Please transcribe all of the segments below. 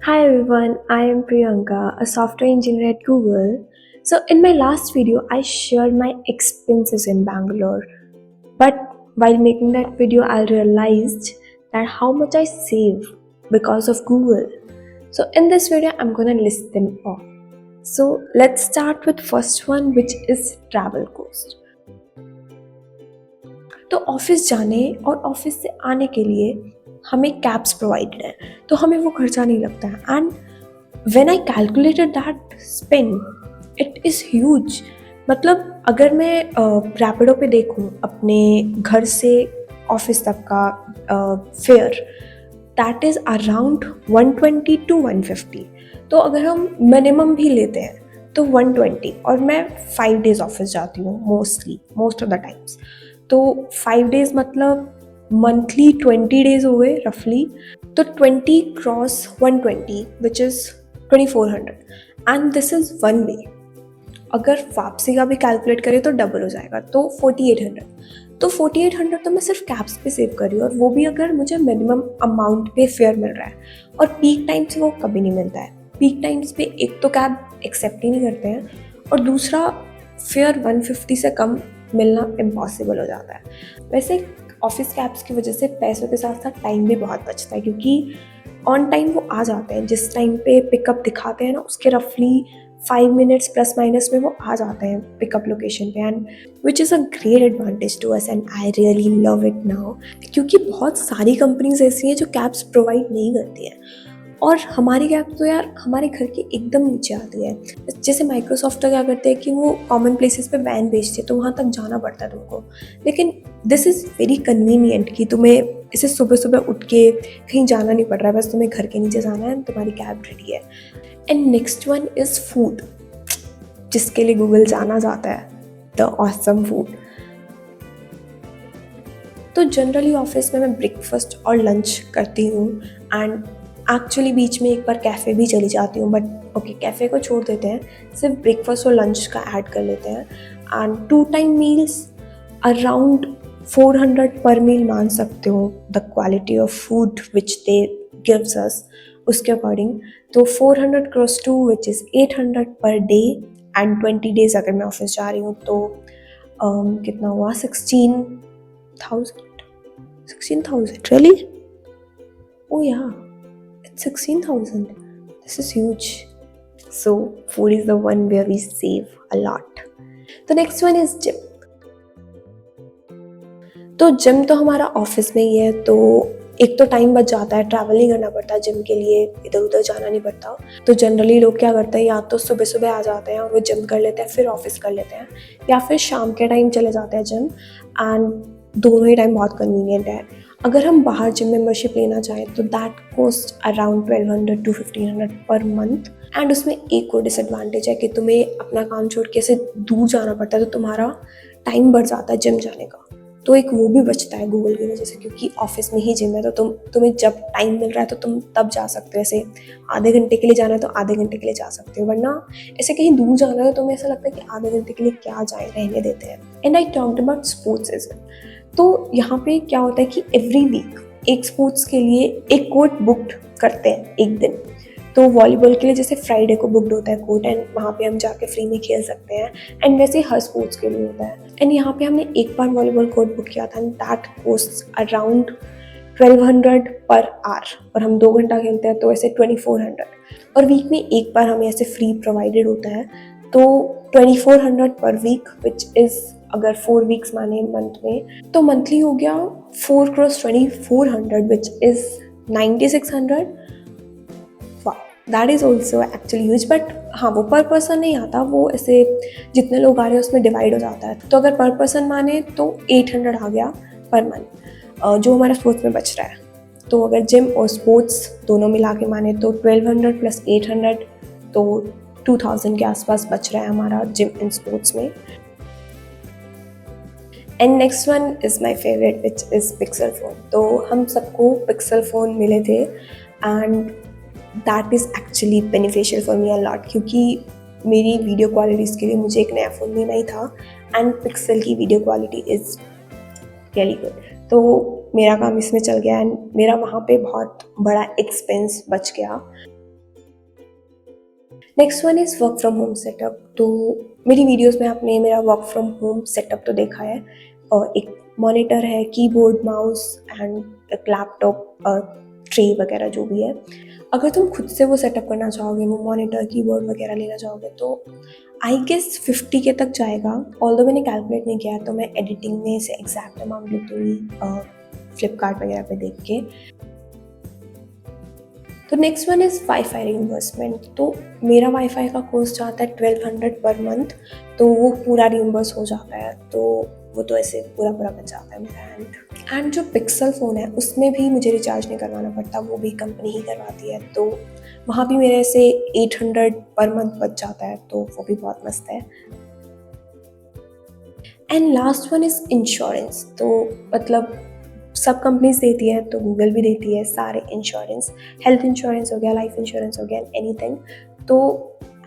Hi everyone, I am Priyanka, a software engineer at Google. So, in my last video, I shared my expenses in Bangalore. But while making that video, I realized that how much I save because of Google. So, in this video, I'm gonna list them off. So, let's start with first one, which is travel cost. तो office जाने और office से आने के लिए हमें cabs provided है, तो हमें वो खर्चा नहीं लगता है। And when I calculated that spend it is huge. मतलब अगर मैं रैपिडो पे देखूँ अपने घर से ऑफिस तक का fair, that is around 120 to 150। तो अगर हम मिनिमम भी लेते हैं तो 120, और मैं 5 days ऑफिस जाती हूँ मोस्ट ऑफ द टाइम्स। तो 5 days मतलब मंथली 20 days हो गए रफली। तो 20 cross 120 which is 2400, and this is one way. अगर वापसी का भी कैलकुलेट करें तो डबल हो जाएगा, तो 4800। तो 4800 तो मैं सिर्फ कैब्स पे सेव कर रही हूँ, और वो भी अगर मुझे मिनिमम अमाउंट पे फेयर मिल रहा है। और पीक टाइम्स वो कभी नहीं मिलता है। पीक टाइम्स पे एक तो कैब एक्सेप्ट ही नहीं करते हैं, और दूसरा फेयर 150 से कम मिलना इम्पॉसिबल हो जाता है। वैसे ऑफिस कैब्स की वजह से पैसों के साथ साथ टाइम भी बहुत बचता है, क्योंकि ऑन टाइम वो आ जाते हैं। जिस टाइम पे पिकअप दिखाते हैं ना, उसके रफली 5 minutes प्लस माइनस में वो आ जाते हैं पिकअप लोकेशन पे, and which is a great advantage to us, and I really love it now. क्योंकि बहुत सारी कंपनीज ऐसी हैं जो कैब्स प्रोवाइड नहीं करती हैं, और हमारी कैब तो यार हमारे घर के एकदम नीचे आती है। जैसे माइक्रोसॉफ्ट का क्या करते हैं कि वो कॉमन प्लेसेस पे वैन भेजती है, तो वहाँ तक जाना पड़ता है तुमको। लेकिन दिस इज़ वेरी कन्वीनियंट कि तुम्हें इसे सुबह सुबह उठ के कहीं जाना नहीं पड़ रहा है, बस तुम्हें घर के नीचे जाना है, तुम्हारी कैब रेडी है। And next one is food, जिसके लिए गूगल जाना जाता है, द ऑसम फूड। तो जनरली ऑफिस में मैं ब्रेकफास्ट और लंच करती हूँ, एंड एक्चुअली बीच में एक बार कैफ़े भी चली जाती हूँ, बट ओके कैफ़े को छोड़ देते हैं, सिर्फ ब्रेकफास्ट और लंच का ऐड कर लेते हैं। एंड 2 time मील्स अराउंड 400 पर मील मान सकते हो, the quality of food which they gives us उसके अकॉर्डिंग। तो 400 cross 2 which is 800 per day, and 20 days अगर मैं ऑफिस जा रही हूँ तो कितना हुआ, 16,000 really? Oh yeah, it's 16,000. This is huge. So food is the one where we save a lot. The next one is gym. तो जिम तो हमारा ऑफिस में ही है, तो एक तो टाइम बच जाता है, ट्रैवल नहीं करना पड़ता जिम के लिए, इधर उधर जाना नहीं पड़ता। तो जनरली लोग क्या करते हैं, या तो सुबह सुबह आ जाते हैं और वो जिम कर लेते हैं, फिर ऑफिस कर लेते हैं, या फिर शाम के टाइम चले जाते हैं जिम। एंड दोनों ही टाइम बहुत कन्वीनियंट है। अगर हम बाहर जिम मेंबरशिप लेना चाहें तो that cost around 1200 to 1500 per month. And उसमें एक और डिसएडवांटेज है कि तुम्हें अपना काम छोड़ के ऐसे दूर जाना पड़ता है, तो तुम्हारा टाइम बढ़ जाता है जिम जाने का। तो एक वो भी बचता है गूगल की वजह से, क्योंकि ऑफिस में ही जिम है, तो तुम्हें जब टाइम मिल रहा है तो तुम तब जा सकते हो। ऐसे आधे घंटे के लिए जाना है तो आधे घंटे के लिए जा सकते हो, वरना ऐसे कहीं दूर जाना है तो तुम्हें ऐसा लगता है कि आधे घंटे के लिए क्या जाए, रहने देते हैं। And I talked about sports as well. तो यहाँ पे क्या होता है कि एवरी वीक एक स्पोर्ट्स के लिए एक कोर्ट बुक्ड करते हैं एक दिन। तो वॉलीबॉल के लिए जैसे फ्राइडे को बुकड होता है कोर्ट, एंड वहाँ पे हम जाके फ्री में खेल सकते हैं। एंड वैसे हर स्पोर्ट्स के लिए होता है। एंड यहाँ पे हमने एक बार वॉलीबॉल कोर्ट बुक किया था, and that cost around 1200 per hour, और हम 2 घंटा खेलते हैं तो ऐसे 2400। और वीक में एक बार हमें ऐसे फ्री प्रोवाइडेड होता है, तो 2400 पर वीक विच इज़, अगर 4 weeks माने मंथ में, तो मंथली हो गया 4 cross 2400 which is 9600। That is also actually huge. But हाँ, वो पर पर्सन नहीं आता, वो ऐसे जितने लोग आ रहे हैं उसमें डिवाइड हो जाता है। तो अगर पर पर्सन माने तो 800 आ गया पर मंथ, जो हमारा स्पोर्ट्स में बच रहा है। तो अगर जिम और स्पोर्ट्स दोनों मिला के माने तो 1200 प्लस 800, तो 2000 के आसपास बच रहा है हमारा जिम एंड स्पोर्ट्स में। And next one is my favourite which is pixel phone. तो हम सबको पिक्सल फ़ोन मिले थे, and that is actually beneficial for me a lot, क्योंकि मेरी वीडियो क्वालिटीज़ के लिए मुझे एक नया फ़ोन लेना ही था, एंड पिक्सल की video quality is really good. तो मेरा काम इसमें चल गया, एंड मेरा वहाँ पे बहुत बड़ा एक्सपेंस बच गया। Next one is work from home setup. तो मेरी वीडियोस में आपने मेरा वर्क फ्रॉम होम सेटअप तो देखा है, और एक मॉनिटर है, कीबोर्ड, माउस एंड एक लैपटॉप, ट्रे वगैरह जो भी है। अगर तुम खुद से वो सेटअप करना चाहोगे, वो मॉनिटर, कीबोर्ड वगैरह लेना चाहोगे, तो आई गेस 50 के तक जाएगा। ऑल्दो मैंने कैलकुलेट नहीं किया है, तो मैं एडिटिंग में इसे एग्जैक्ट अमाउंट लिख दूँगी फ्लिपकार्ट वगैरह पे देख के। तो next one is wifi reimbursement. तो मेरा वाईफाई का कॉस्ट जाता है 1200 पर मंथ, तो वो पूरा रीइंबर्स हो जाता है, तो वो तो ऐसे पूरा पूरा बच जाता है मेरा। एंड जो पिक्सल फ़ोन है उसमें भी मुझे रिचार्ज नहीं करवाना पड़ता, वो भी कंपनी ही करवाती है, तो वहाँ भी मेरे से 800 पर मंथ बच जाता है, तो वो भी बहुत मस्त है। And last one is insurance. तो मतलब सब कंपनीज देती है, तो गूगल भी देती है सारे इंश्योरेंस। हेल्थ इंश्योरेंस हो गया, लाइफ इंश्योरेंस हो गया, एनीथिंग। तो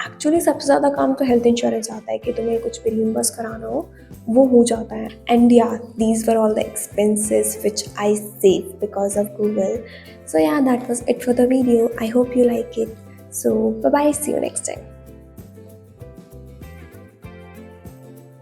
एक्चुअली सबसे ज़्यादा काम तो हेल्थ इंश्योरेंस आता है कि तुम्हें कुछ भी रिइंबर्स कराना हो, वो हो जाता है। And yeah these were all the expenses which I save because of Google. So yeah that was it for the video. I hope you like it. So bye bye, see you next time.